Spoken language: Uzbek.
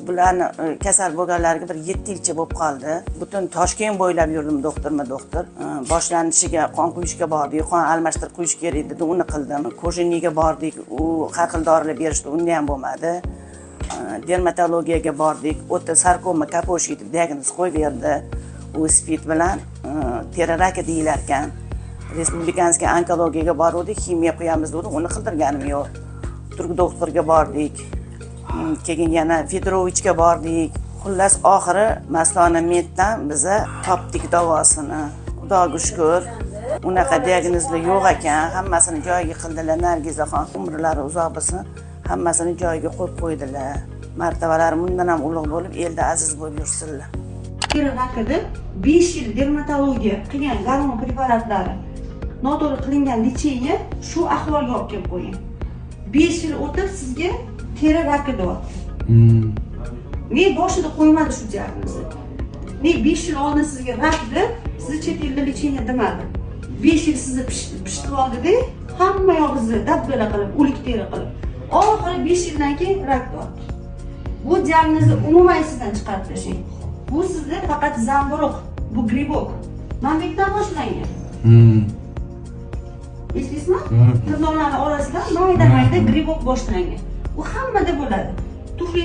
bularni kasal bo'lganlarga bir 7 yilcha bo'lib qoldi. Butun Toshkent bo'ylab yurdim doktor. Boshlanishiga qon quyishga bordik, qon almashtirib quyish kerak dedi, uni qildim. Ko'jiniga bordik, u har xil dorilar berishdi, unda ham bo'lmadi. Dermatologiyaga bordik, o'ta sarkoma kaposhi deb diagnoz qo'yib u spid bilan teri raki deyilar ekan. Respublikanskiy onkologiyaga bordik, ximiya qo'yamiz dedi, uni qildirganim yo'q. Turk doktorga bordik. Keyin yana Fedorovichga bordik. Xullas oxiri Maslona Meddan biza topdik davosini. Xudoga shukr. Unaqa diagnozlar yo'q ekan, hammasini joyiga qildilar. Nargizaxon umrlari uzoq bo'lsin, hammasini joyiga qo'yib qo'ydilar. Martabalari bundan ham ulug' bo'lib, elda aziz bo'lib yursinlar. Teri rakida 5 yil dermatologiya qilgan gormon preparatlari noto'g'ri qilingan lecheniya shu ahvolga olib kelib qo'ygan. 5 yil o'tib sizga teri raki deyapti. Ne boshida qo'ymadi shu diagnozni. Ne 5 yil oldin sizga rak deb, sizni chet elda lecheniya demadi. 5 yil sizni pishitib oldi-da, hamma yog'ingizni dabbela qilib, o'lik teri qilib. Oxiri 5 yildan keyin rak deyapti. Bu diagnozni umuman sizdan chiqarib tashlang. Bu sizda faqat zamburug', bu gribok. Mamlakatdan boshlangan. Esingizmi? Tirnoqlarning orasidan mayda gribok boshlangan. U hammada bo'ladi. Tufli